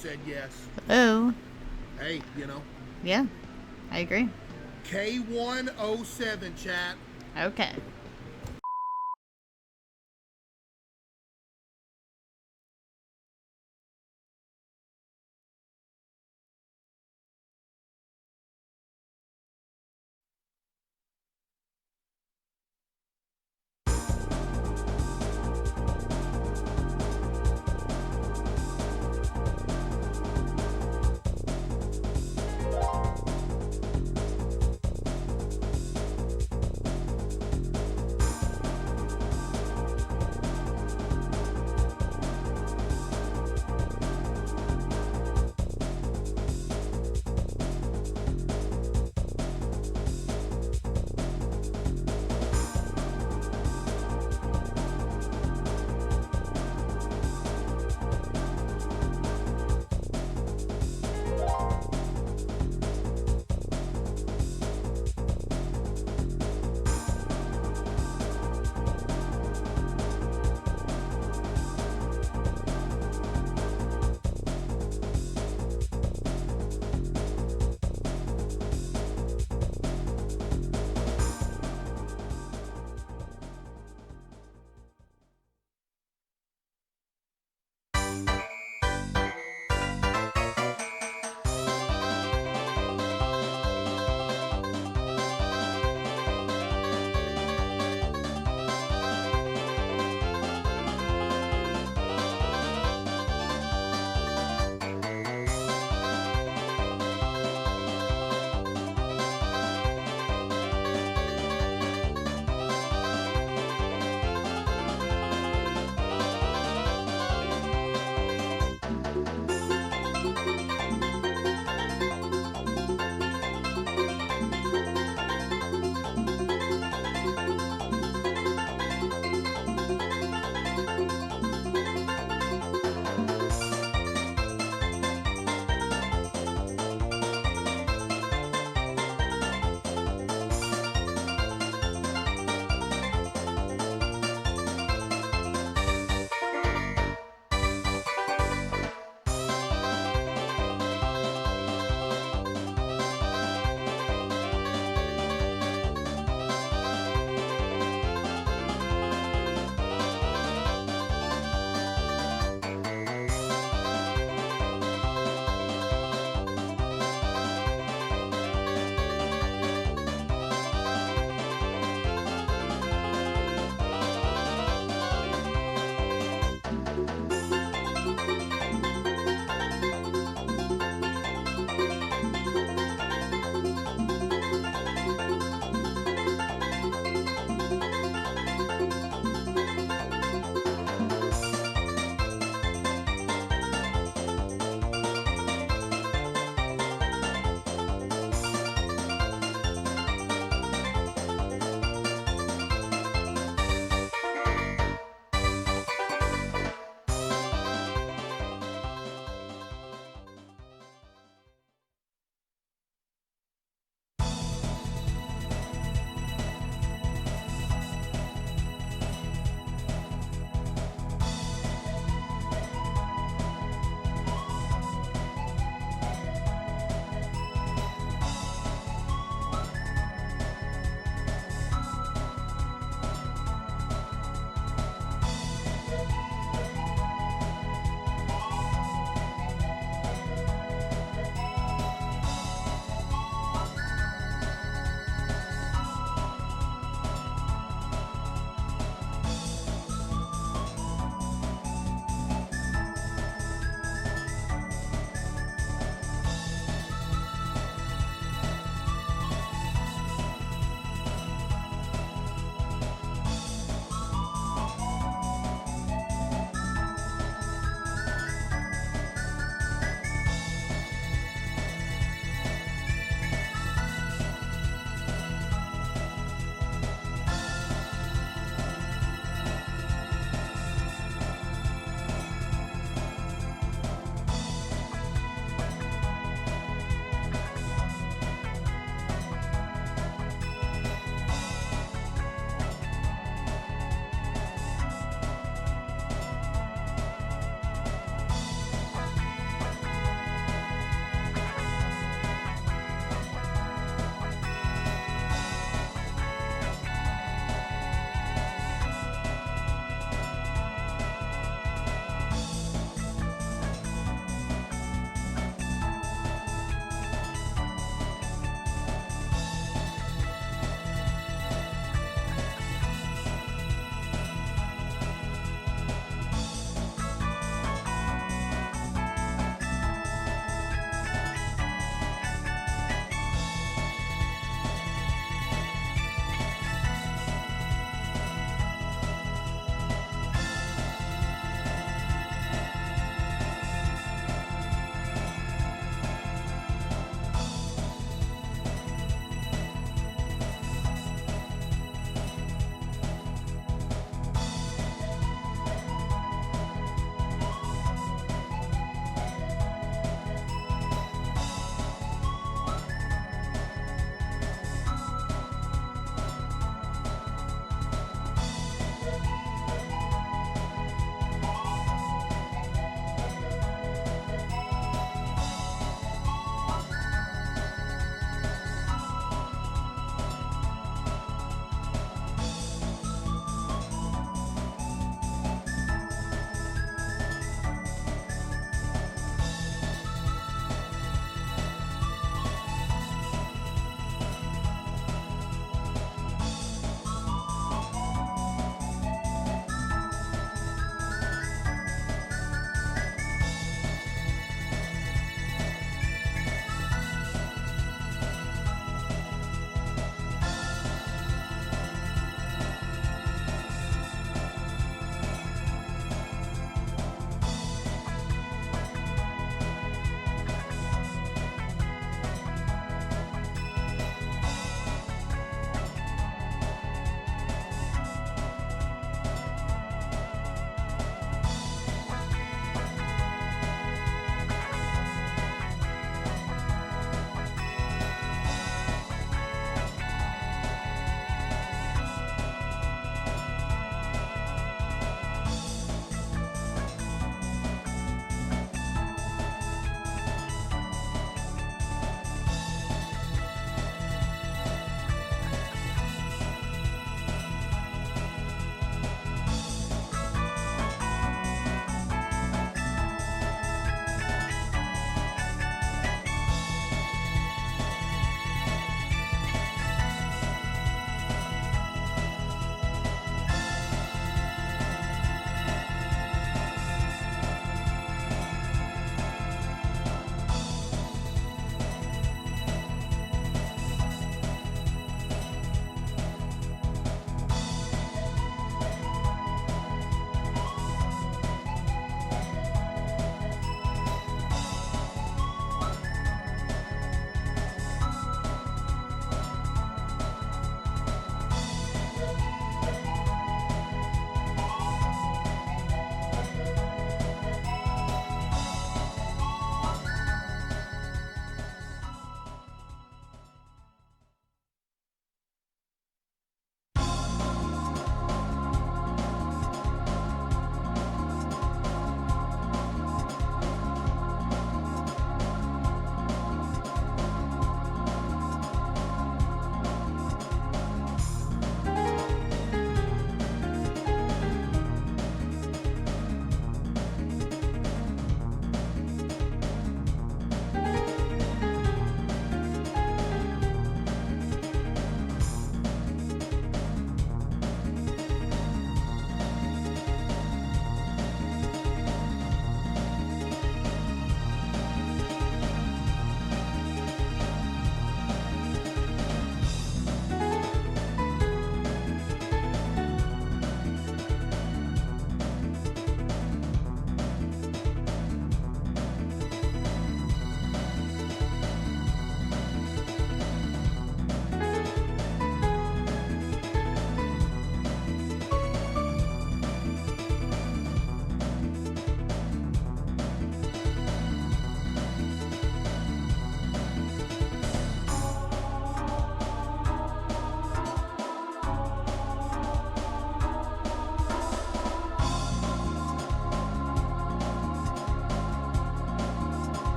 said yes. Oh. Hey, you know. Yeah, I agree. K107, chat. Okay.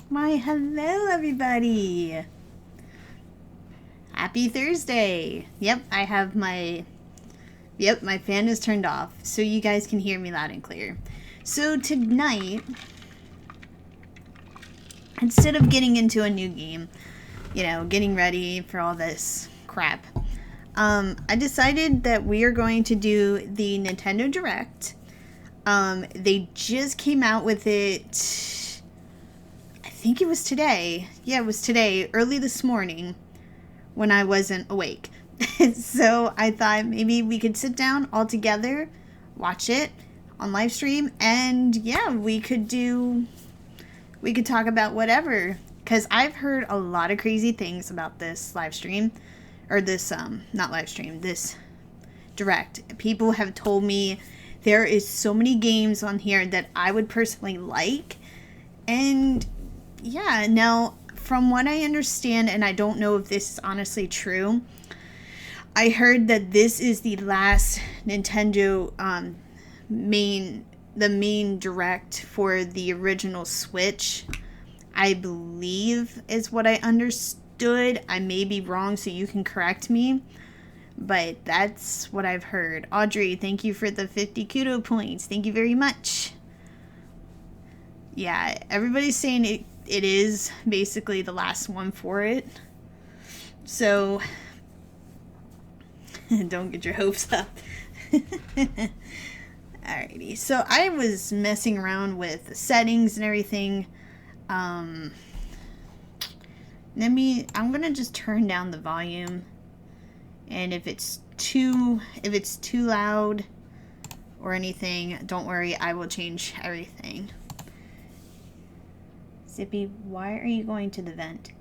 Why, hello everybody! Happy Thursday! Yep, I have my... Yep, my fan is turned off, so you guys can hear me loud and clear. So tonight, instead of getting into a new game, you know, getting ready for all this crap, I decided that we are going to do the Nintendo Direct. They just came out with it, I think it was today. Yeah, it was today, early this morning, when I wasn't awake. So I thought maybe we could sit down all together, watch it on Livestream, and yeah, we could talk about whatever. Because I've heard a lot of crazy things about this Livestream, or this, not Livestream, this Direct. People have told me there is so many games on here that I would personally like, and yeah, now, from what I understand, and I don't know if this is honestly true, I heard that this is the last Nintendo main Direct for the original Switch, I believe is what I understood. I may be wrong, so you can correct me, but that's what I've heard. Audrey, thank you for the 50 kudo points. Thank you very much. Yeah, everybody's saying it is basically the last one for it. So... don't get your hopes up. Alrighty, so I was messing around with the settings and everything. I'm gonna just turn down the volume, and if it's too loud or anything, don't worry, I will change everything. Zippy, why are you going to the vent?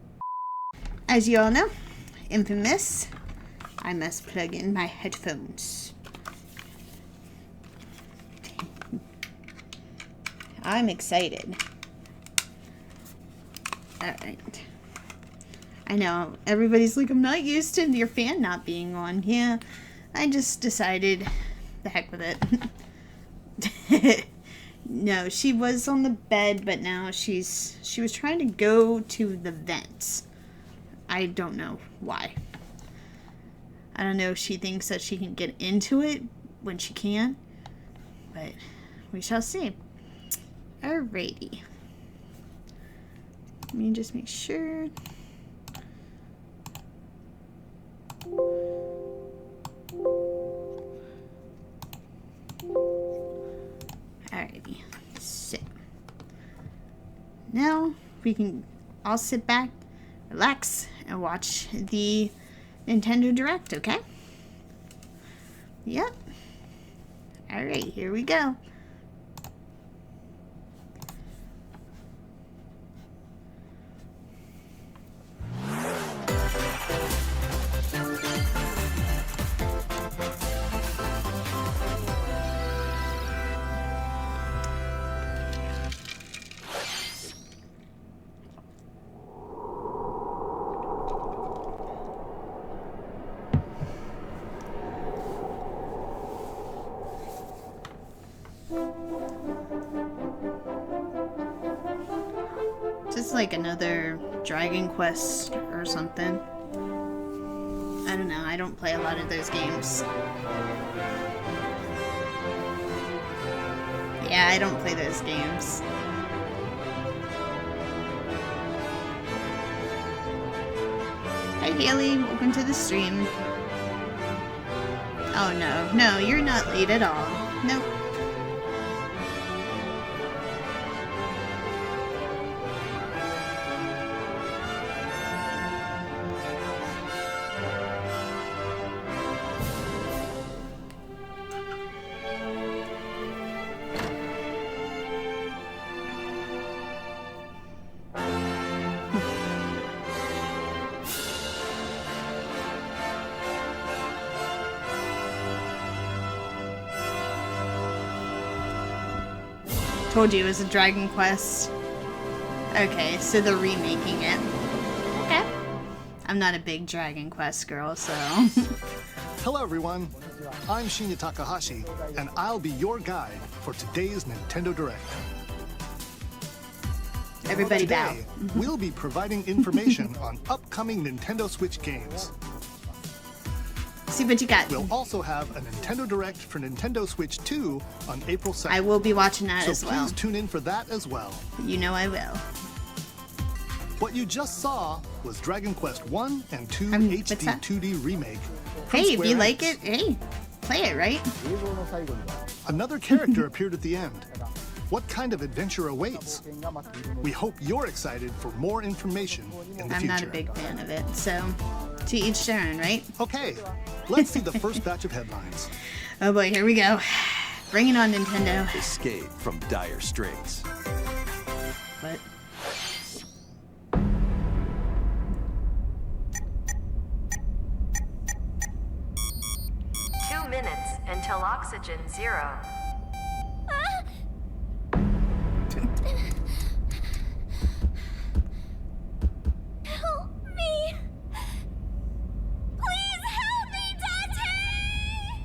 As you all know, Infamous, I must plug in my headphones. I'm excited. Alright. I know, everybody's like, I'm not used to your fan not being on. Yeah, I just decided, the heck with it. No, she was on the bed, but now she was trying to go to the vents. I don't know why. I don't know if she thinks that she can get into it when she can, but we shall see. Alrighty. Let me just make sure. Alrighty. So now we can all sit back, relax, and watch the Nintendo Direct, okay? Yep. Alright, here we go. Just like another Dragon Quest or something. I don't know, I don't play a lot of those games. Yeah, I don't play those games. Hi Haley, welcome to the stream. Oh no, you're not late at all. Nope. Told you it was a Dragon Quest. Okay, so they're remaking it. Okay. I'm not a big Dragon Quest girl, so... Hello everyone, I'm Shinya Takahashi, and I'll be your guide for today's Nintendo Direct. Everybody bow. Today, we'll be providing information on upcoming Nintendo Switch games. See what you got. We'll also have a Nintendo Direct for Nintendo Switch 2 on April 2nd. I will be watching that as So well. please tune in for that as well. You know I will. What you just saw was Dragon Quest 1 and 2 what's HD that? 2D remake. from Hey, if Square you like Enix. it, hey, play it, right? Another character appeared at the end. What kind of adventure awaits? We hope you're excited for more information in the I'm future. not a big fan of it, so to each their own, right? Okay, let's see the first batch of headlines. Oh boy, here we go. Bring it on, Nintendo. Escape from dire straits. What? Until oxygen 0. Help me! Please help me, Daddy!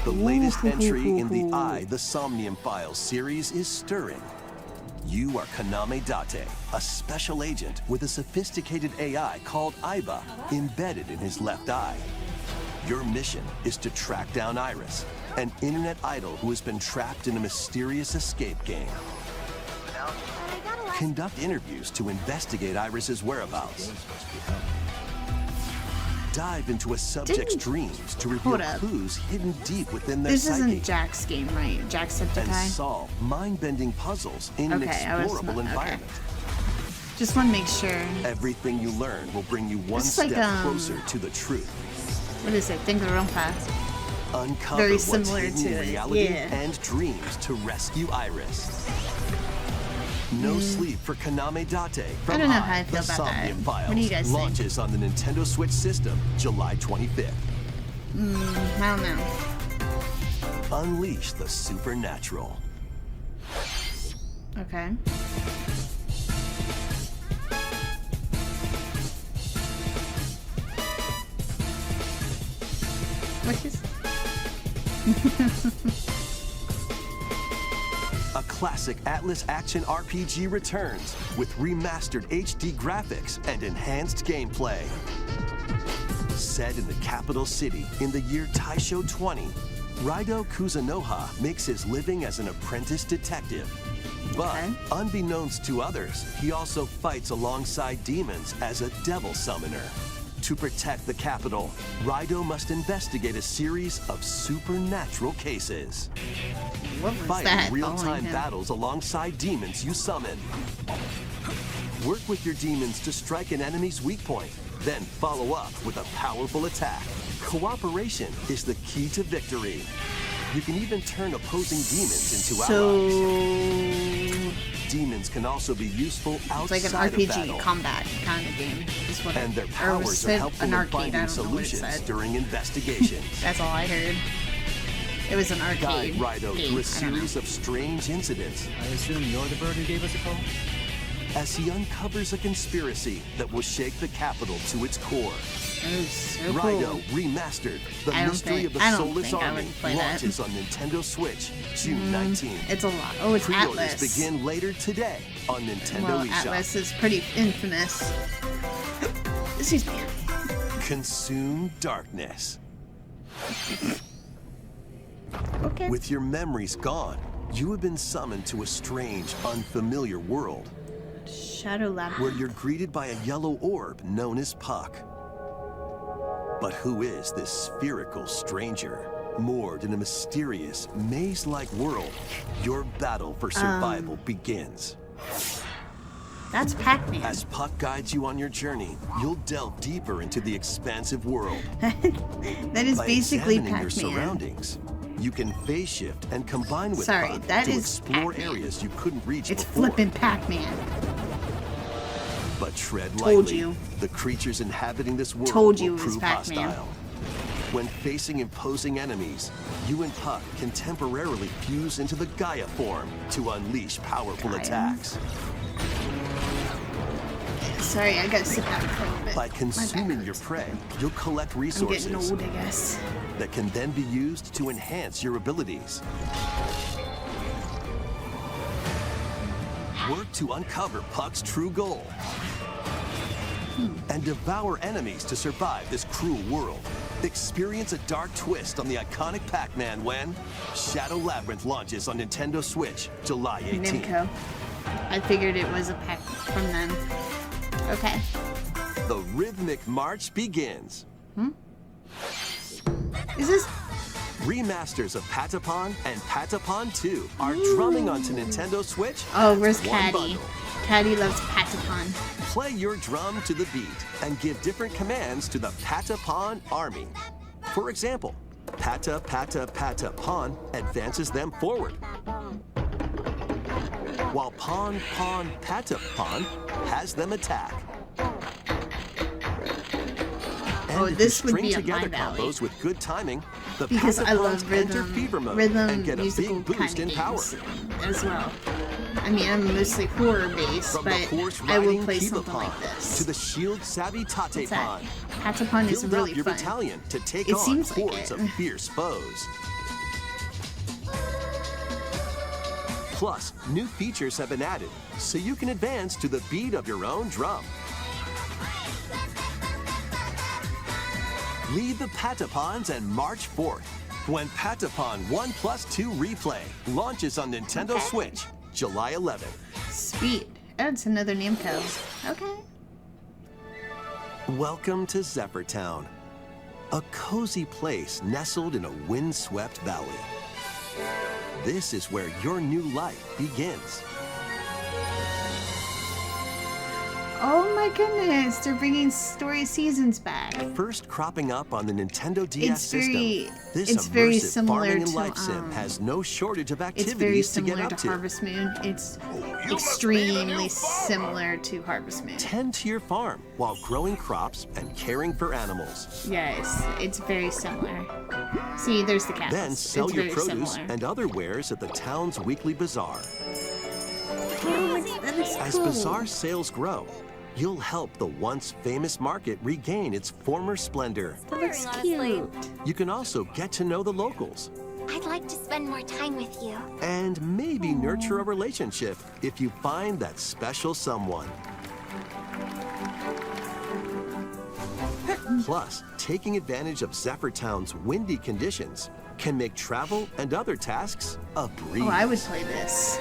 The latest entry in the The Somnium Files series is stirring. You are Kaname Date, a special agent with a sophisticated AI called Aiba embedded in his left eye. Your mission is to track down Iris, an internet idol who has been trapped in a mysterious escape game. Conduct interviews to investigate Iris's whereabouts. Dive into a subject's dreams to reveal Hold up. clues hidden deep within their This psyche. isn't Jack's game, right? And Jacksepticeye? solve mind-bending puzzles in an Okay, I was explorable not- okay. environment. Just want to make sure. Everything you learn will bring you one It's step like, closer to the truth. What is it? Think real fast. Uncover Very what's similar hidden to in it, reality yeah. and dreams to rescue Iris. No sleep for Kaname Date from I don't know how I The feel about that. Somnium Files. What do you guys think? Launches on the Nintendo Switch system July 25th. I don't know. Unleash the supernatural. Okay. What is? A classic Atlas action RPG returns with remastered HD graphics and enhanced gameplay. Set in the capital city in the year Taisho 20, Raido Kuzunoha makes his living as an apprentice detective. But Okay. unbeknownst to others, he also fights alongside demons as a devil summoner. To protect the capital, Raido must investigate a series of supernatural cases. What was Fight that? in real-time following him? battles alongside demons you summon. Work with your demons to strike an enemy's weak point, then follow up with a powerful attack. Cooperation is the key to victory. You can even turn opposing demons into allies. So Demons can also be useful it's outside like an of RPG battle. combat kind of game. Is what And their or was powers are it helpful an in arcade? I finding don't know what it solutions said. during investigations. That's all I heard. It was an Guide arcade Raido game. through a I don't know. series of strange incidents I assume you're the bird who gave us a call? as he uncovers a conspiracy that will shake the capital to its core. It was so Raido cool. Remastered, The I don't Mystery think- of the I don't Soulless think I would Army, play that. launches on Nintendo Switch June 19th. It's a lot. Oh, it's Pre-orders Atlas. begin later today on Nintendo Well, eShop. Atlas is pretty infamous. Excuse me. Consume darkness. Okay. With your memories gone, you have been summoned to a strange, unfamiliar world Shadow Lab. where you're greeted by a yellow orb known as Puck. But who is this spherical stranger? Moored in a mysterious, maze-like world, your battle for survival begins. That's Pac-Man. As Puck guides you on your journey, you'll delve deeper into the expansive world. That is By basically examining your Pac-Man. surroundings, you can phase shift and combine with Sorry, Puck that to is explore Pac-Man. areas you couldn't reach It's before. flippin' Pac-Man. But tread Told lightly. you. The creatures inhabiting this world Told you will it was prove Pac-Man. hostile. When facing imposing enemies, you and Puck can temporarily fuse into the Gaia form to unleash powerful Gaia? attacks. Sorry, I gotta sit down for a little bit. By My back consuming your hurts. prey, you'll collect I'm resources getting old, I guess. that can then be used to enhance your abilities. work to uncover Puck's true goal and devour enemies to survive this cruel world. Experience a dark twist on the iconic Pac-Man when Shadow Labyrinth launches on Nintendo Switch July 18th. Nimco. I figured it was a pack from them. Okay. The rhythmic march begins. Is this... Remasters of Patapon and Patapon 2 are drumming onto Nintendo Switch. Oh, as where's one Caddy? bundle. Caddy loves Patapon. Play your drum to the beat and give different commands to the Patapon army. For example, Pata Pata Pata Pon advances them forward, while Pon Pon Pata Pon has them attack. And Oh, if this you would string be up my together alley. combos with good timing, the Because I love Patapons enter rhythm, fever mode rhythm and get a musical big boost kind in of power. games as well. I mean, I'm mostly horror-based, From the but horse I will riding play Kiba something Pon like this. to the shield savvy Tate What's that? Pon. Patapon is Build really up your fun. battalion to take It on seems like hordes it. of fierce foes. Plus, new features have been added, so you can advance to the beat of your own drum. Lead the Patapons and march forth when Patapon 1+2 Replay launches on Nintendo Okay. Switch July 11th. Sweet. Oh, it's another Namco. Okay. Welcome to Zephyr Town, a cozy place nestled in a windswept valley. This is where your new life begins. Oh my goodness, they're bringing Story Seasons back. First cropping up on the Nintendo DS system, this it's very immersive similar farming and to, life sim has no shortage of It's very activities to get similar up to to. Harvest Moon. It's extremely similar to Harvest Moon. Tend to your farm while growing crops and caring for animals. Yes, it's very similar. See, there's the cows. Then sell it's your very produce similar. and other wares at the town's weekly bazaar. That looks As cool. bazaar sales grow, you'll help the once famous market regain its former splendor. That looks Honestly. cute. You can also get to know the locals I'd like to spend more time with you. and maybe nurture a relationship if you find that special someone. Plus, taking advantage of Zephyr Town's windy conditions can make travel and other tasks a breeze. Oh, I would play this.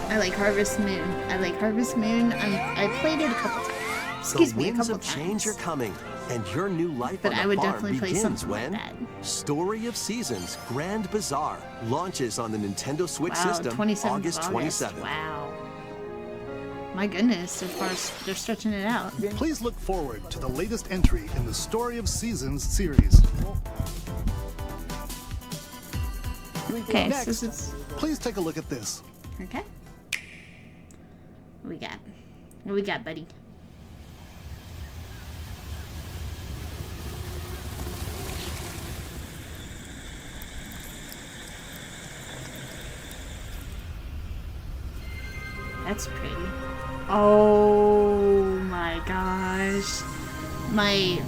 I like Harvest Moon. I like Harvest Moon. I played it a couple times. Excuse The me, a winds couple of change times. are coming, and your new life But on the I would farm definitely play begins something like when that. Story of Seasons Grand Bazaar launches on the Nintendo Switch Wow, system 27th of August 27th. Wow. My goodness, as far as they're stretching it out. Please look forward to the latest entry in the Story of Seasons series. Okay, so Next, this is... please take a look at this. Okay. What we got? What we got, buddy? That's pretty. Oh my gosh. My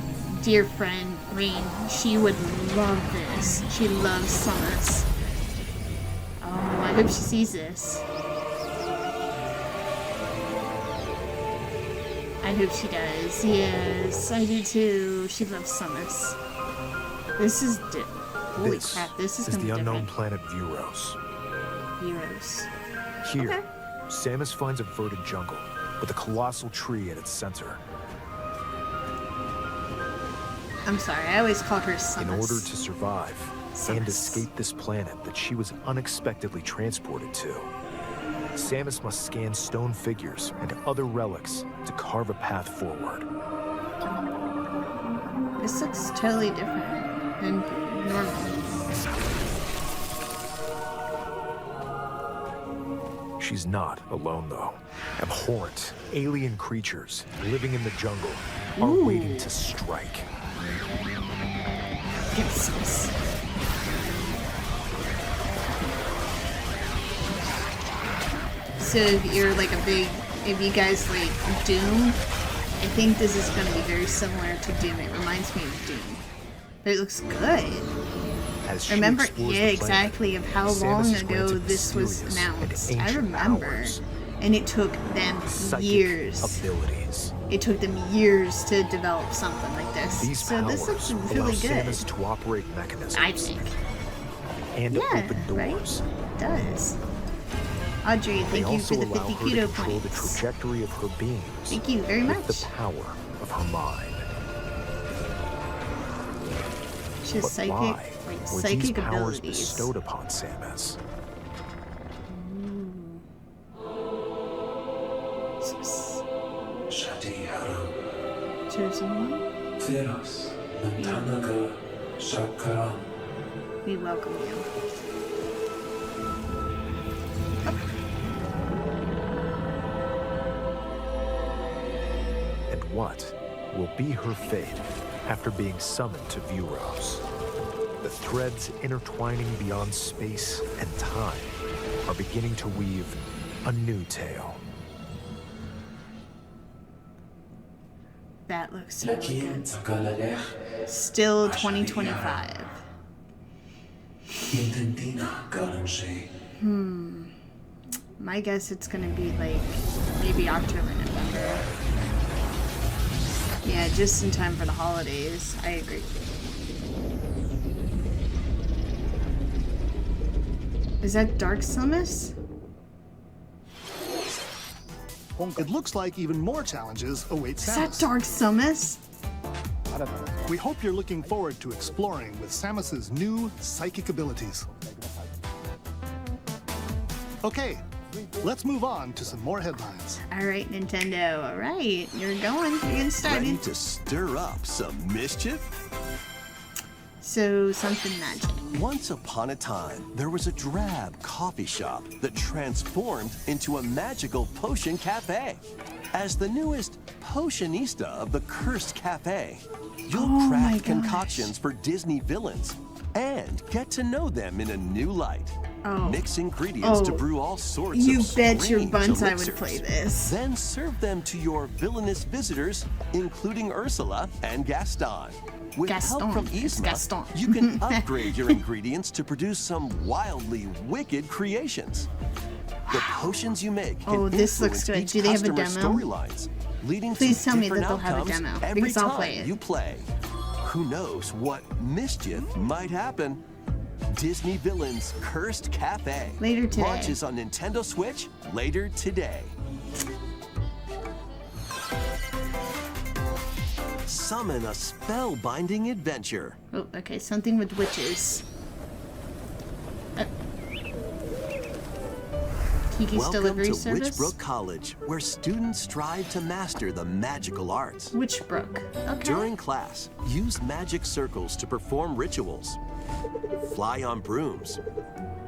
dear friend, Rain, she would love this. She loves Summers. Oh, I hope she sees this. I hope she does. Yes, I do too. She loves Summers. This is holy This crap, this is is gonna the be unknown different. planet Vuros. Heroes. Here, Okay. Samus finds a verdant jungle with a colossal tree at its center. I'm sorry, I always called her In Summers. order to survive and Samus. escape this planet that she was unexpectedly transported to, Samus must scan stone figures and other relics to carve a path forward. This looks totally different than normal. She's not alone, though. Abhorrent, alien creatures living in the jungle are waiting to strike. Yes. So if you're like if you guys like Doom, I think this is going to be very similar to Doom. It reminds me of Doom. But it looks good. As she Remember, explores yeah, the planet, exactly, of how Samus long is ago granted this was mysterious and announced. I ancient remember. powers And it took them Psychic years. abilities. It took them years to develop something like this. These So powers this looks allow really good. Samus to operate mechanisms I think. and to Yeah, open right? doors. It does. Audrey, They thank you also for the allow 50 her to kudo control the points. trajectory of her beams Thank you very with much. the power of her mind. She has But psychic, why wait, were psychic these powers abilities. bestowed upon Samus? Chosen one? We welcome you. And what will be her fate after being summoned to Vuros? The threads intertwining beyond space and time are beginning to weave a new tale. That looks really good. Still 2025. My guess it's gonna be like maybe October, November. Yeah, just in time for the holidays. I agree. Is that Dark Samus? It looks like even more challenges await Is that Samus. Dark Samus? We hope you're looking forward to exploring with Samus's new psychic abilities. Okay, let's move on to some more headlines. All right, Nintendo. All right, you're going. You're getting Ready started. to stir up some mischief? So something magic. Once upon a time, there was a drab coffee shop that transformed into a magical potion cafe. As the newest potionista of the cursed cafe, you'll Oh my craft gosh. concoctions for Disney villains and get to know them in a new light. Oh. Mix ingredients to Oh. brew all sorts You of bet your strange buns I elixirs. would play this. Then serve them to your villainous visitors, including Ursula and Gaston. With Gaston. help from It's Yzma, Gaston. you can upgrade your ingredients to produce some wildly wicked creations. The potions you make can Oh, this looks influence good. each Do they have a customer's demo? storylines, leading Please to tell me different that they'll have a outcomes demo, every because I'll time play it. you play. Who knows what mischief might happen? Disney Villains Cursed Cafe Later today. launches on Nintendo Switch later today. Summon a spellbinding adventure. Oh, okay, something with witches. Tiki's Welcome delivery to service. Witchbrook College, where students strive to master the magical arts. Witchbrook. Okay. During class, use magic circles to perform rituals, fly on brooms,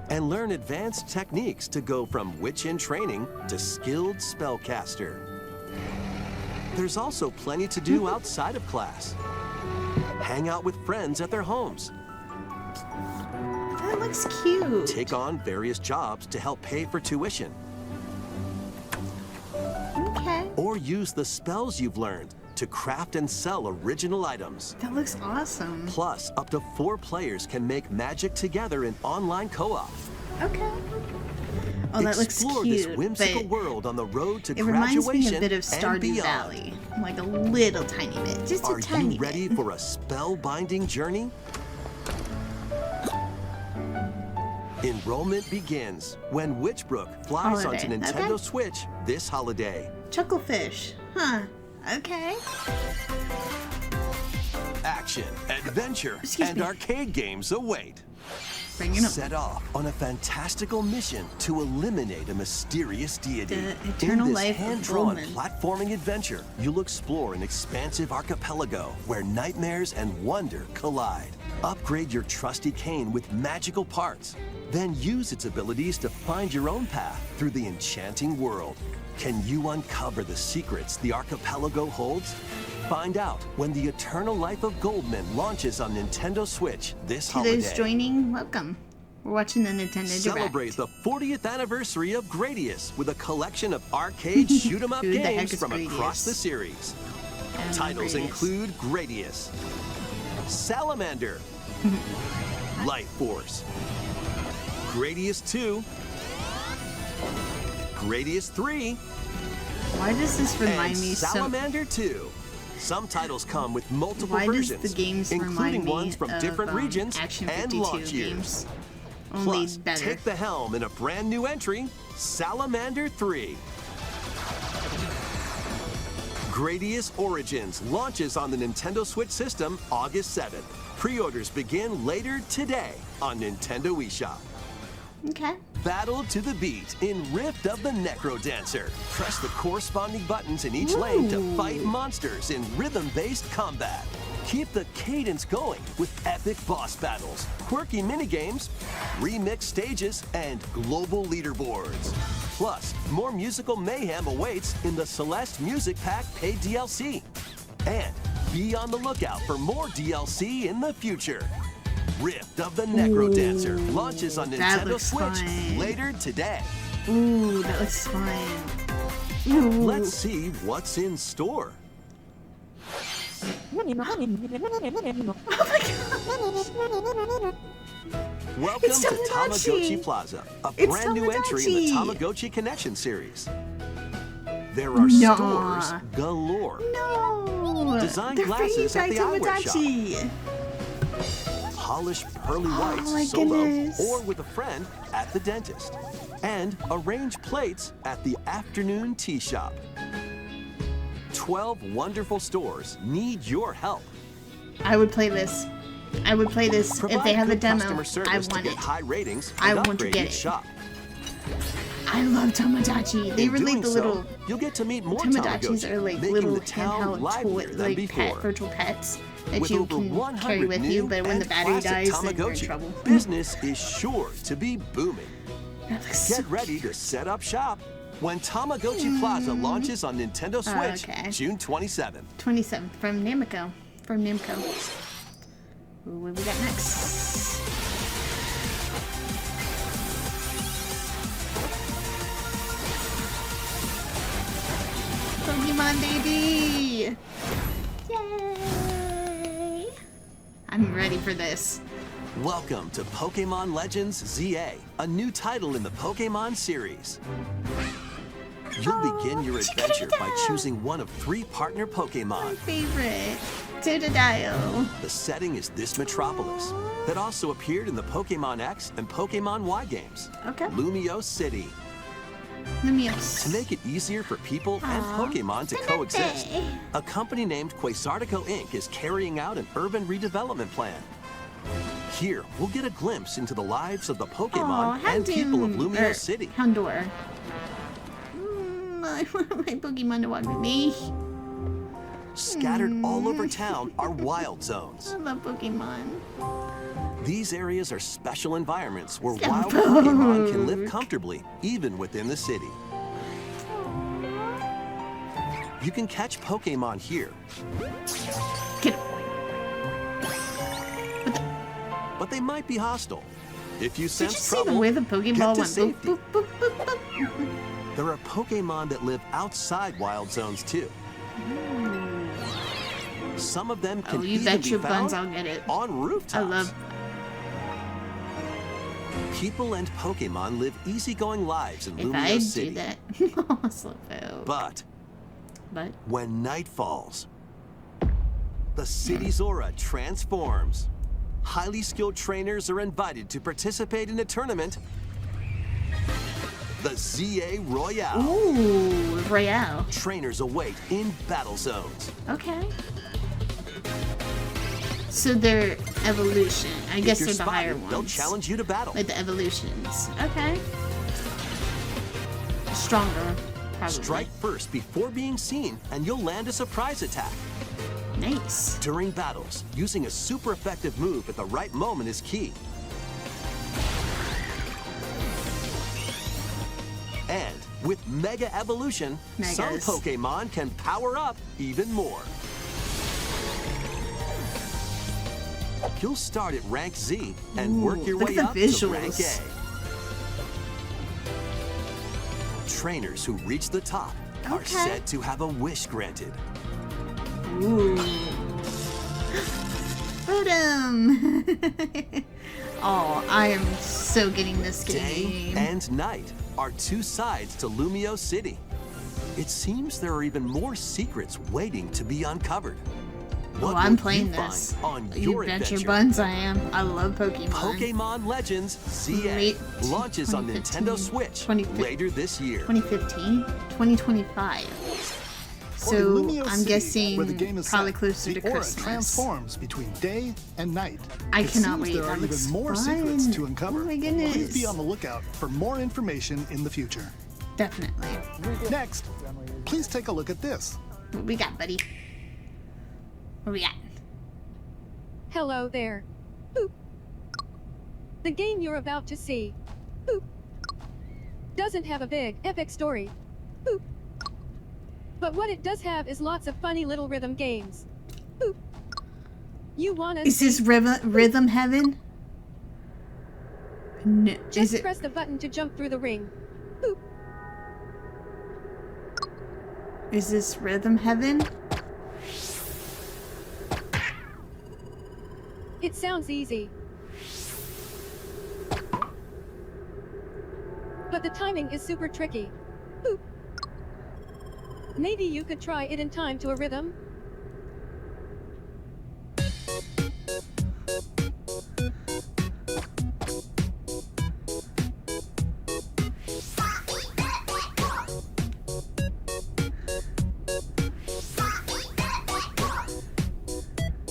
and learn advanced techniques to go from witch in training to skilled spellcaster. There's also plenty to do outside of class. Hang out with friends at their homes. That looks cute. Take on various jobs to help pay for tuition. Okay. Or use the spells you've learned to craft and sell original items. That looks awesome. Plus, up to 4 players can make magic together in online co-op. Okay. Oh, that looks Explore cute. this whimsical but world on the road to it reminds graduation me a bit of and Stardew beyond. Valley. Like a little tiny bit. Just Are a tiny you ready bit. for a spellbinding journey? Enrollment begins when Witchbrook flies onto Holiday. Nintendo Okay. Switch this holiday. Chucklefish. Huh. Okay. Action, adventure, Excuse and me. arcade games await. Bring it up. Set off on a fantastical mission to eliminate a mysterious deity. The eternal In this life of hand-drawn Roman. platforming adventure, you'll explore an expansive archipelago where nightmares and wonder collide. Upgrade your trusty cane with magical parts. Then use its abilities to find your own path through the enchanting world. Can you uncover the secrets the archipelago holds? Find out when the Eternal Life of Goldman launches on Nintendo Switch this To holiday. those joining, welcome. We're watching the Nintendo Celebrate Direct. the 40th anniversary of Gradius with a collection of arcade shoot-'em-up Who the heck games is from across Gradius? the series. I don't know Titles Gradius. include Gradius, Salamander, Light Force, Gradius 2, Gradius 3, Why does this remind and me so? Salamander 2. Some titles come with multiple Why does versions, the games including remind me ones from of different regions Action and 52 launch years. games? Only Plus, better. take the helm in a brand new entry, Salamander 3. Gradius Origins launches on the Nintendo Switch system August 7th. Pre-orders begin later today on Nintendo eShop. Okay. Battle to the beat in Rift of the Necrodancer. Press the corresponding buttons in each lane to fight monsters in rhythm-based combat. Keep the cadence going with epic boss battles, quirky minigames, remix stages, and global leaderboards. Plus, more musical mayhem awaits in the Celeste Music Pack paid DLC. And be on the lookout for more DLC in the future. Rift of the Necrodancer launches on that Nintendo looks Switch fun. later today. Ooh, that looks fun. Ooh. Let's see what's in store. Oh my god. Welcome It's to Tamagotchi. Tamagotchi Plaza, a It's brand new entry in the Tamagotchi. Tamagotchi Connection series. There are Nah. stores galore. No. Design They're glasses at fake the eyewear shop. Tamagotchi. Polished pearly whites my solo goodness. or with a friend at the dentist. And arrange plates at the afternoon tea shop. 12 wonderful stores need your help. I would play this. I would play this if Provide they have a good demo. customer I service to want get it. high ratings I and want to upgrade get your it. shop. I love Tamagotchi. They In released doing the so, little you'll get to meet more Tamagotchis Tamagotchi, are like making little the town handheld livelier toy, than like before. virtual pets that With you over can 100 carry with you, new but when the and battery classic dies, then you're in Tamagotchi, trouble. business is sure to be booming. That looks Get so ready to set up shop when Tamagotchi Plaza launches on Nintendo Switch okay. June 27th. 27th from Namco. From Namco. Ooh, what we got next? Pokemon baby! Yay! I'm ready for this. Welcome to Pokemon Legends ZA, a new title in the Pokemon series. You'll begin your adventure by Chikorita! choosing one of 3 partner My Pokemon. favorite. Totodile. The setting is this metropolis that also appeared in the Pokemon X and Pokemon Y games, Okay. Lumio City. Lemios. To make it easier for people and Aw, Pokemon to coexist, Vanette. a company named Quasartico Inc. is carrying out an urban redevelopment plan. Here, we'll get a glimpse into the lives of the Pokemon and people of Lumio City. Houndour. I want my Pokemon to walk with me. Scattered all over town are wild zones. I love Pokemon. These areas are special environments where Slowpoke. wild Pokemon can live comfortably, even within the city. You can catch Pokemon here, Get but they might be hostile. If you Did sense you see the trouble, way the get Pokeball to went boop, safety. boop, boop, boop, boop? There are Pokemon that live outside wild zones too. Some of them can Oh, you even bet be your found buns I'll get it. on rooftops. I love. People and Pokemon live easygoing lives in If Lumio I City. do that. Oh, Slowpoke. But But when night falls, the city's aura transforms. Highly skilled trainers are invited to participate in a tournament, the ZA Royale. ooh, Royale. Trainers await in battle zones. Okay. So they're evolution. I If guess you're they're the higher spotted, they'll ones. challenge you to battle. Like the evolutions. Okay. Stronger, probably. Strike first before being seen, and you'll land a surprise attack. Nice. During battles, using a super effective move at the right moment is key. And with Mega Evolution, some Megas. Pokemon can power up even more. You'll start at rank Z and work your look way at up the to rank visuals. A. Trainers who reach the top are Okay. said to have a wish granted. Ooh. totem. Oh, I am so getting this Day game. and night are two sides to Lumio City. It seems there are even more secrets waiting to be uncovered. What Oh, I'm will playing you this. find on You your bet your adventure? buns I am. I love Pokemon. Pokemon Legends ZA Late launches on 2015, Nintendo Switch 2015. later this year. 2015? 2025. Or in So Lumio I'm City, guessing where the game is probably set, closer the to aura Christmas. transforms between day and night. I It cannot seems wait. There That are even looks more fun. secrets to uncover. Oh my Please be goodness. on the lookout for more information in the future. Definitely. Next, please take a look at this. What we got, buddy? What we got? Hello there. Boop. The game you're about to see, boop, doesn't have a big, epic story. Boop. But what it does have is lots of funny little rhythm games. Boop. You wanna Is this Rhythm Heaven? No, just is it? press the button to jump through the ring. Boop. Is this Rhythm Heaven? It sounds easy. But the timing is super tricky. Boop. Maybe you could try it in time to a rhythm.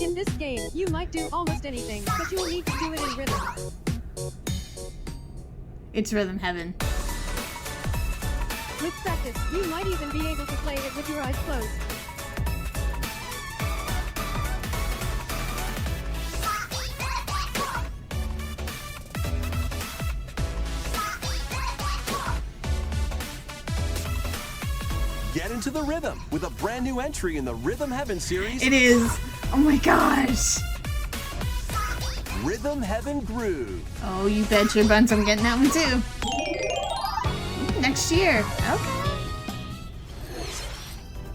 In this game, you might do almost anything, but you'll need to do it in rhythm. It's Rhythm Heaven. With practice, you might even be able to play it with your eyes closed. Get into the rhythm with a brand new entry in the Rhythm Heaven series, It is. Oh my gosh. Rhythm Heaven Groove. Oh, you bet your buns I'm getting that one too. Next year. Okay.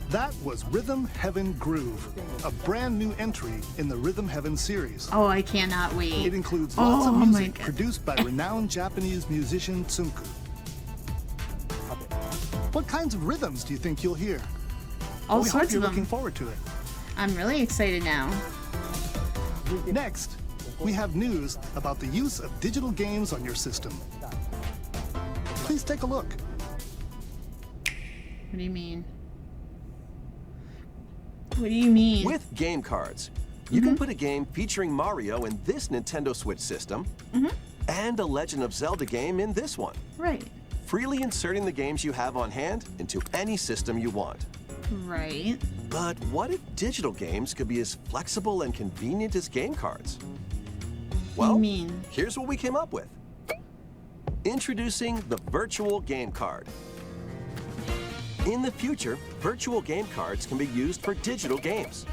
That was Rhythm Heaven Groove, a brand new entry in the Rhythm Heaven series. Oh, I cannot wait. It includes lots of Oh my music God. produced by renowned Japanese musician Tsunku. What kinds of rhythms do you think you'll hear? All we hope sorts you're of looking them. forward to it. I'm really excited now. Next, we have news about the use of digital games on your system. Please take a look. What do you mean? What do you mean? With game cards, you can put a game featuring Mario in this Nintendo Switch system and a Legend of Zelda game in this one, Right. freely inserting the games you have on hand into any system you want. Right. But what if digital games could be as flexible and convenient as game cards? What do Well, you mean? here's what we came up with. Introducing the virtual game card. In the future, virtual game cards can be used for digital games.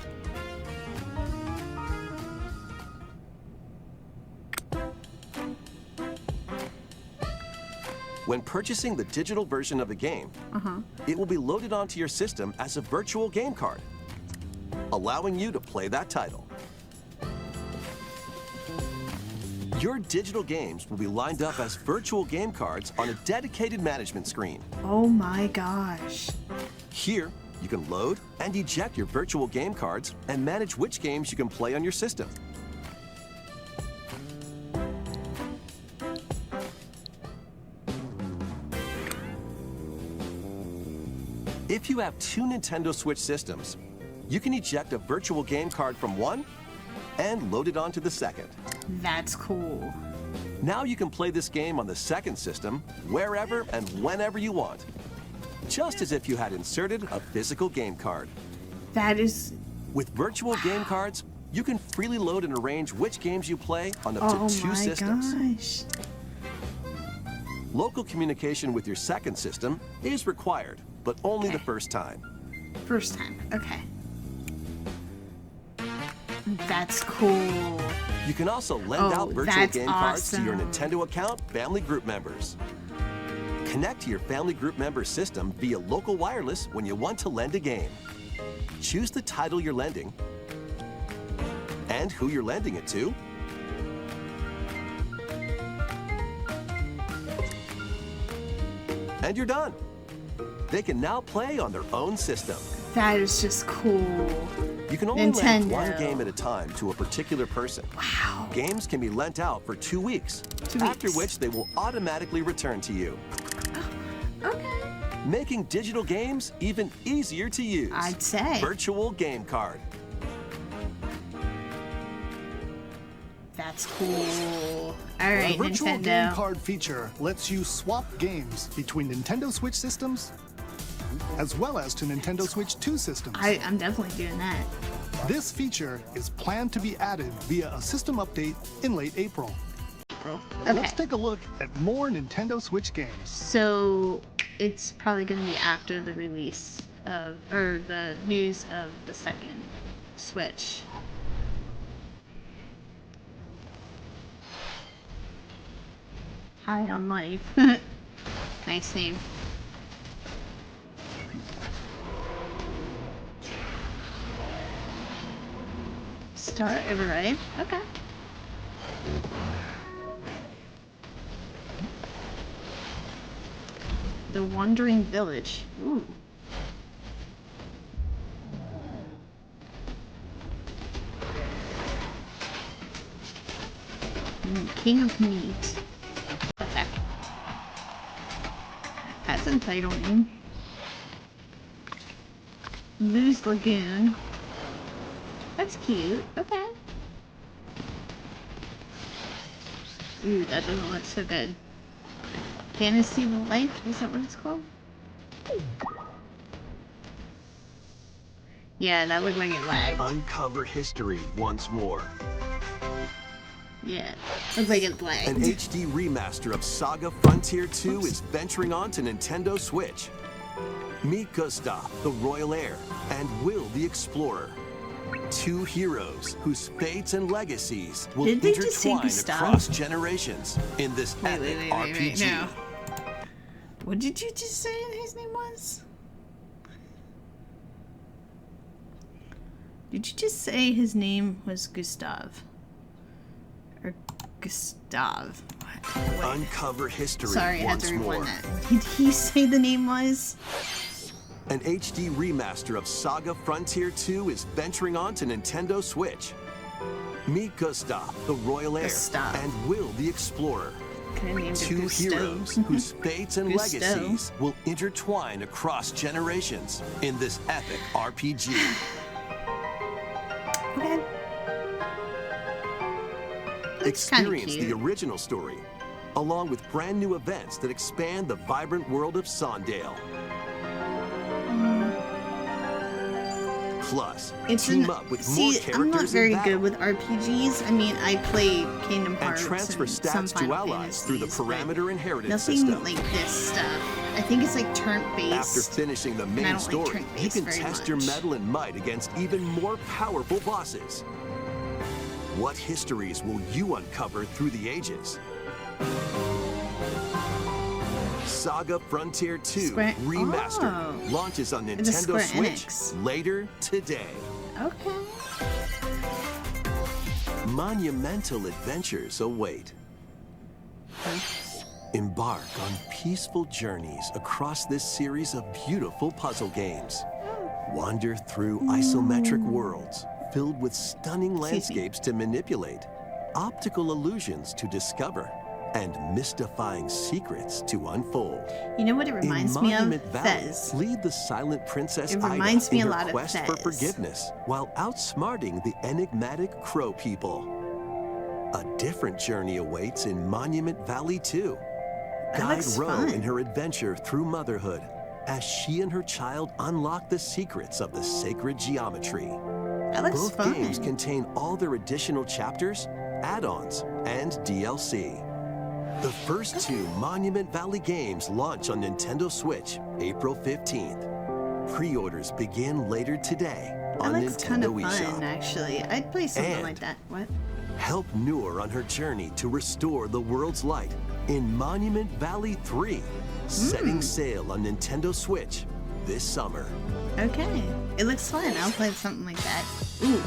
When purchasing the digital version of the game, it will be loaded onto your system as a virtual game card, allowing you to play that title. Your digital games will be lined up as virtual game cards on a dedicated management screen. Oh my gosh. Here, you can load and eject your virtual game cards and manage which games you can play on your system. If you have two Nintendo Switch systems, you can eject a virtual game card from one and load it onto the second. That's cool. Now you can play this game on the second system wherever and whenever you want, just as if you had inserted a physical game card. That is. With virtual game cards, you can freely load and arrange which games you play on up Oh to two my systems. gosh. Local communication with your second system is required, but only the first time. First time. Okay. That's cool. You can also lend Oh, out virtual that's game cards to your awesome. Nintendo account family group members. Connect to your family group member system via local wireless when you want to lend a game. Choose the title you're lending and who you're lending it to. And you're done. They can now play on their own system. That is just cool. You can only lend Nintendo. one game at a time to a particular person. Wow. Games can be lent out for 2 weeks, 2 after weeks. which they will automatically return to you, Okay. making digital games even easier to use. I'd say. Virtual Game Card. That's cool. All The right, virtual game Nintendo. card feature lets you swap games between Nintendo Switch systems as well as to Nintendo Switch 2 systems. I'm definitely doing that. This feature is planned to be added via a system update in late April. Okay. Let's take a look at more Nintendo Switch games. So it's probably going to be after the release of, or the news of the second Switch. High on Life. Nice name. Start over, right? Okay. The Wandering Village. Ooh. King of Meat. Okay. That's an title name. Moose Lagoon. That's cute. Okay. Ooh, that doesn't look so good. Fantasy Life? Is that what it's called? Yeah, that looked like it lagged. Uncover history once more. Yeah, looks like it An lagged. HD remaster of Saga Frontier 2 is venturing on to Nintendo Switch. Meet Gustav, the royal heir, and Will the explorer. Two heroes whose fates and legacies will Did they just say intertwine Gustav? across generations in this epic RPG. no. What did you just say his name was? Did you just say his name was Gustav? Or Gustav? Wait. Uncover history Sorry, I had once to rewind more. that. Did he say the name was? An HD remaster of Saga Frontier 2 is venturing on to Nintendo Switch. Meet Gustav, the royal heir, Gustav. and Will the explorer. Could have named it Two Gusto. heroes whose fates and Gusto. legacies will intertwine across generations in this epic RPG. Okay. Looks kinda Experience the cute. original story, along with brand new events that expand the vibrant world of Sondale. Plus, team up with more characters I'm not in very battle, good with RPGs. I mean, I play Kingdom and Hearts transfer some stats to Final allies through the Fantasies, but parameter inheritance nothing system. like this stuff. I think it's like turn-based. After finishing the I main don't like story, you turn-based can very test your much. mettle and might against even more powerful bosses. What histories will you uncover through the ages? Saga Frontier 2 Square- Remastered Oh. launches on It's a Nintendo Square Switch Enix. later today. Okay. Monumental adventures await. Embark on peaceful journeys across this series of beautiful puzzle games. Wander through isometric worlds filled with stunning landscapes to manipulate, optical illusions to discover, and mystifying secrets to unfold. You know what it reminds in me of? Monument Valley, Fez. lead the silent princess It Ida reminds me in a her lot of quest for Fez. forgiveness, while outsmarting the enigmatic Crow people. A different journey awaits in Monument Valley 2. That Guide looks Ro fun. in her adventure through motherhood, as she and her child unlock the secrets of the sacred geometry. That looks Both fun. games contain all their additional chapters, add-ons, and DLC. The first two Monument Valley games launch on Nintendo Switch April 15th. Pre-orders begin later today That on looks kind of Nintendo fun, eShop. actually. I'd play something And- like that. What? Help Noor on her journey to restore the world's light in Monument Valley 3, setting sail on Nintendo Switch this summer. Okay. It looks fun. I'll play something like that. Ooh.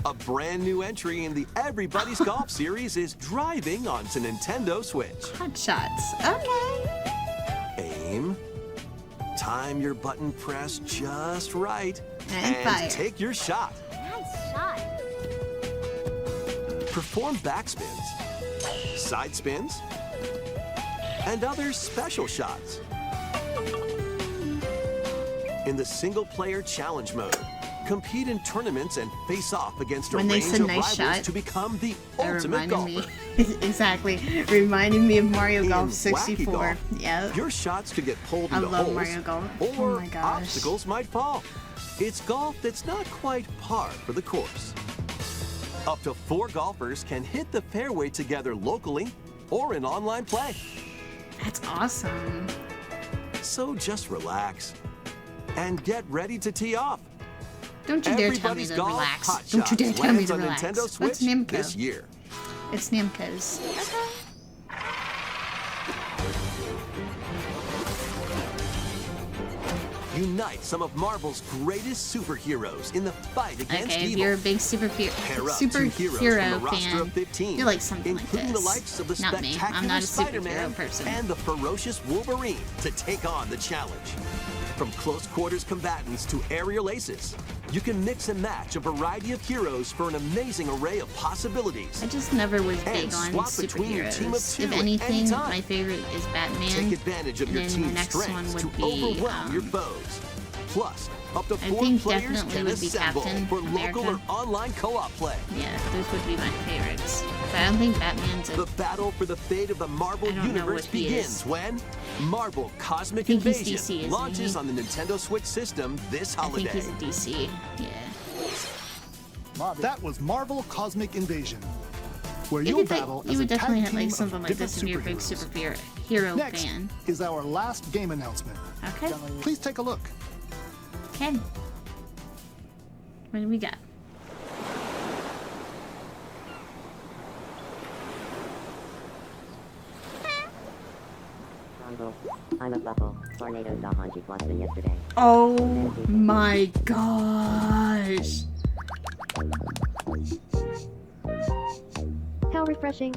A brand new entry in the Everybody's Golf series is driving onto Nintendo Switch. Hot shots. Okay. Aim. Time your button press just right. And fire. Take your shot. Nice shot. Perform backspins, side spins, and other special shots. In the single-player challenge mode, compete in tournaments and face off against a When they range said of nice rivals shot, to become the That ultimate reminded golfer. me. Exactly. Reminded me of Mario In Golf Wacky 64. Golf, Yeah. Your shots could get pulled I into love holes, Mario Golf. or Oh my gosh. obstacles might fall. It's golf that's not quite par for the course. Up to 4 golfers can hit the fairway together locally or in online play. That's awesome. So just relax and get ready to tee off. Don't you dare tell me Everybody's to Golf relax. Hot Don't you dare Shots tell me lands to on relax. Nintendo Switch What's Namco? this year. It's Namco's. Unite some of Marvel's greatest superheroes in the fight against Okay, if evil. you're a big Pair up 2 heroes superhero from a roster fan, of 15, you like something like including this. the likes of the Not me. spectacular I'm not a Spider-Man superhero person. and the ferocious Wolverine to take on the challenge. From close quarters combatants to aerial aces, you can mix and match a variety of heroes for an amazing array of possibilities. I just never was big And on swap between your team of superheroes. 2 If at anything, any time. my favorite is Batman. Take advantage of and your then the team's next one strengths to would be, overwhelm your foes. Plus, up to I 4 think players definitely can would be assemble Captain for local America. or online co-op play. Yeah, those would be my favorites. But I don't think Batman's The a... battle for the fate of the Marvel I don't know Universe what he begins is. when Marvel Cosmic I think he's Invasion DC, isn't launches he? on the Nintendo Switch system this I holiday. think he's a DC. Yeah. That was Marvel Cosmic Invasion, where You you'll would, battle you as a would definitely tag have team like of something like different this if you're a big superheroes. superhero Next fan. is our last game announcement. Okay. Please take a look. Okay. What do we got? I'm a bubble. Tornadoes off on Boston yesterday. Oh my gosh. How refreshing.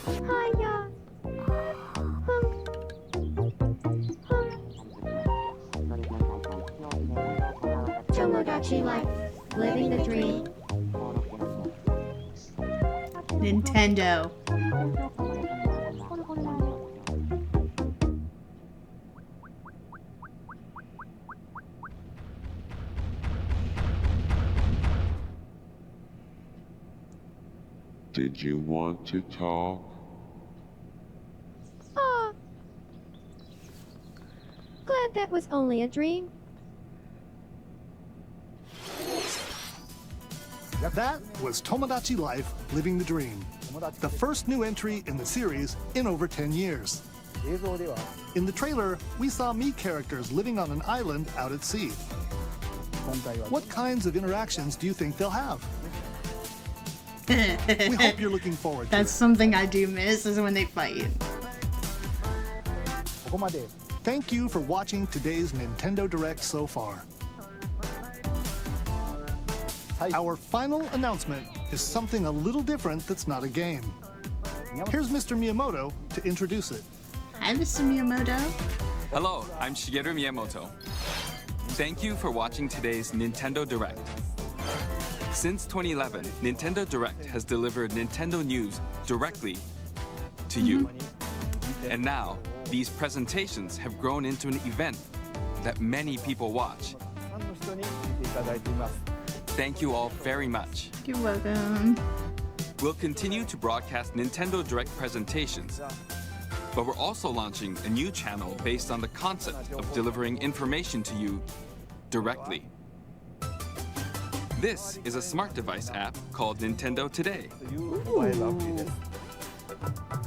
Hiya. Tomodachi Life. Living the dream. Nintendo. Did you want to talk? Aw. Glad that was only a dream. That was Tomodachi Life, Living the Dream, the first new entry in the series in over 10 years. In the trailer, we saw Mii characters living on an island out at sea. What kinds of interactions do you think they'll have? We hope you're looking forward to That's it. something I do miss is when they fight. Thank you for watching today's Nintendo Direct so far. Our final announcement is something a little different that's not a game. Here's Mr. Miyamoto to introduce it. Hi, Mr. Miyamoto. Hello, I'm Shigeru Miyamoto. Thank you for watching today's Nintendo Direct. Since 2011, Nintendo Direct has delivered Nintendo news directly to you. And now, these presentations have grown into an event that many people watch. Thank you all very much. You're welcome. We'll continue to broadcast Nintendo Direct presentations, but we're also launching a new channel based on the concept of delivering information to you directly. This is a smart device app called Nintendo Today,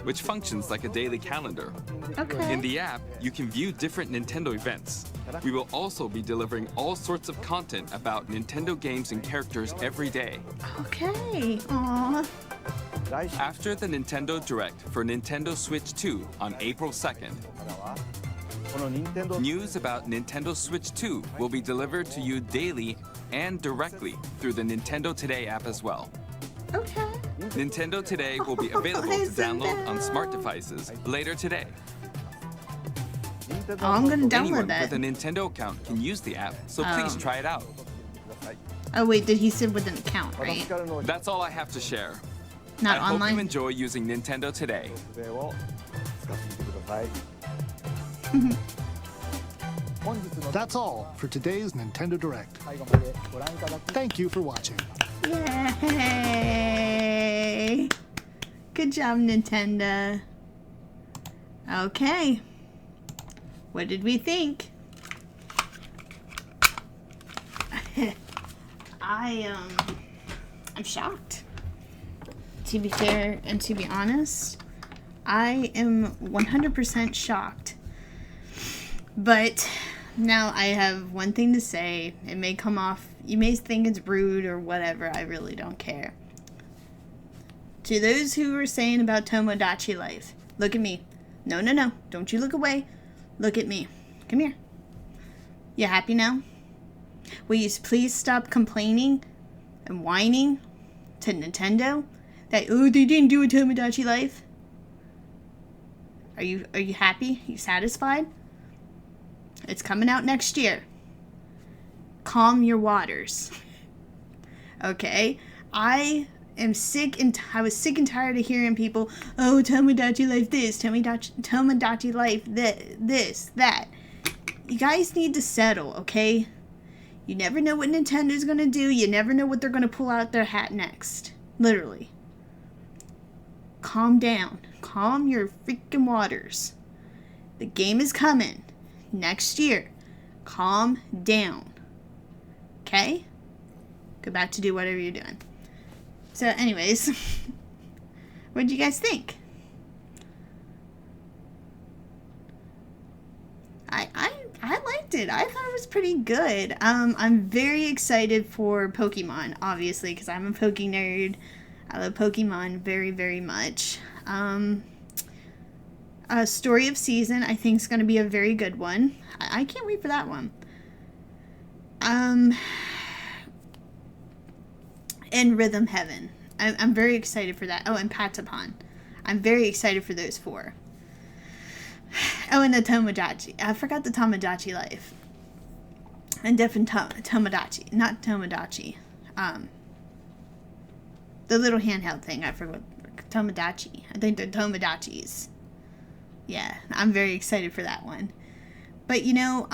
which functions like a daily calendar. Okay. In the app, you can view different Nintendo events. We will also be delivering all sorts of content about Nintendo games and characters every day. Okay. Aww. After the Nintendo Direct for Nintendo Switch 2 on April 2nd, News about Nintendo Switch 2 will be delivered to you daily and directly through the Nintendo Today app as well. Okay. Nintendo Today will be available to download on smart devices later today. Oh, I'm gonna download Anyone that. with a Nintendo account can use the app, so please try it out. Oh wait, did he say with an account, right? That's all I have to share. Not I hope online? you enjoy using Nintendo Today. That's all for today's Nintendo Direct. Thank you for watching. Yay! Good job, Nintendo. Okay. What did we think? I'm shocked. To be fair and to be honest, I am 100% shocked. But now I have one thing to say. It may come off, you may think it's rude or whatever. I really don't care. To those who were saying about Tomodachi Life, look at me. No, no, no. Don't you look away. Look at me. Come here. You happy now? Will you please stop complaining and whining to Nintendo that, oh, they didn't do a Tomodachi Life? Are you happy? Are you satisfied? It's coming out next year. Calm your waters. Okay? I was sick and tired of hearing people, oh, Tomodachi Life this, Tomodachi Life this, that. You guys need to settle, okay? You never know what Nintendo's gonna do. You never know what they're gonna pull out their hat next. Literally. Calm down. Calm your freaking waters. The game is coming next year. Calm down. Okay? Go back to do whatever you're doing. So anyways, what did you guys think? I liked it. I thought it was pretty good. I'm very excited for Pokemon, obviously, because I'm a Poke nerd. I love Pokemon very, very much. Story of Season, I think, is going to be a very good one. I can't wait for that one. And Rhythm Heaven. I'm very excited for that. Oh, and Patapon. I'm very excited for those 4. Oh, and the Tomodachi. I forgot the Tomodachi Life. And different Tomodachi. Not Tomodachi. The little handheld thing. I forgot. Tomodachi. I think they're Tomodachis. Yeah, I'm very excited for that one. But, you know,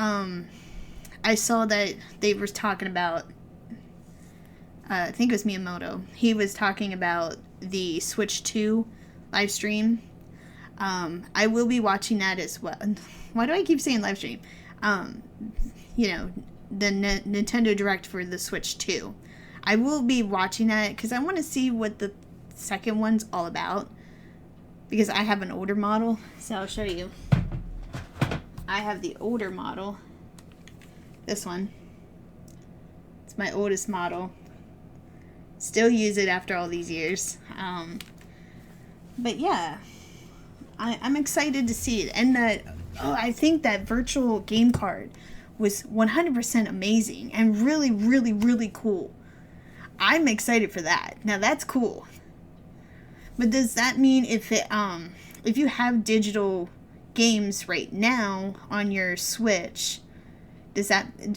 I saw that they were talking about, I think it was Miyamoto. He was talking about the Switch 2 live stream. I will be watching that as well. Why do I keep saying live stream? You know, the Nintendo Direct for the Switch 2. I will be watching that because I want to see what the second one's all about. Because I have an older model, so I'll show you. I have the older model. This one. It's my oldest model. Still use it after all these years. But yeah. I'm excited to see it. And I think that virtual game card was 100% amazing and really, really, really cool. I'm excited for that. Now that's cool. But does that mean if you have digital games right now on your Switch,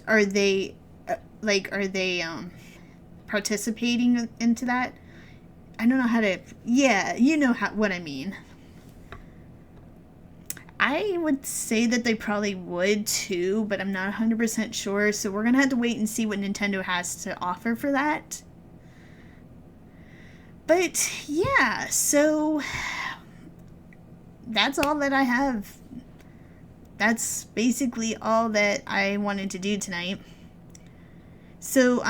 are they participating into that? I don't know how to. Yeah, you know what I mean. I would say that they probably would too, but I'm not 100% sure. So we're gonna have to wait and see what Nintendo has to offer for that. But yeah, so that's all that I have. That's basically all that I wanted to do tonight. So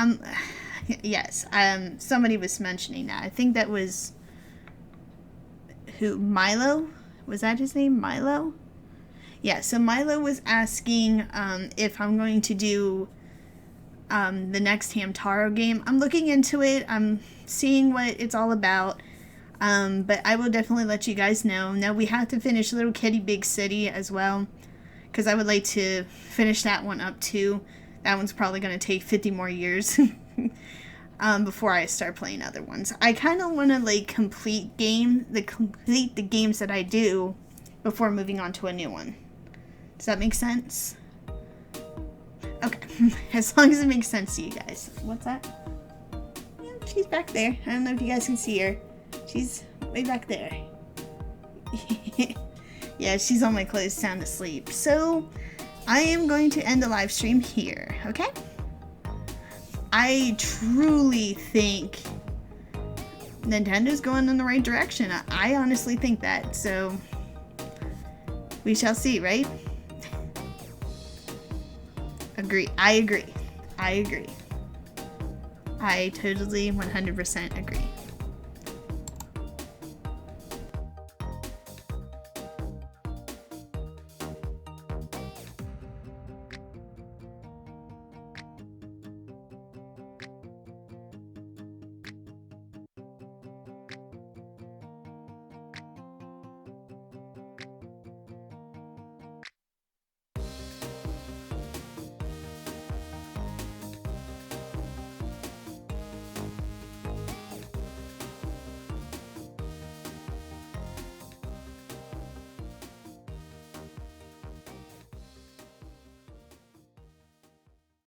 yes, somebody was mentioning that. I think that was Milo? Was that his name? Milo? Yeah, so Milo was asking if I'm going to do the next Hamtaro game. I'm looking into it. I'm seeing what it's all about. But I will definitely let you guys know. Now we have to finish Little Kitty Big City as well. because I would like to finish that one up too. That one's probably going to take 50 more years before I start playing other ones. I kind of want to like complete the games that I do before moving on to a new one. Does that make sense? Okay, as long as it makes sense to you guys. What's that? Yeah, she's back there. I don't know if you guys can see her. She's way back there. Yeah, she's on my clothes, sound asleep. So, I am going to end the live stream here, okay? I truly think Nintendo's going in the right direction. I honestly think that, so we shall see, right? I agree. I totally 100% agree.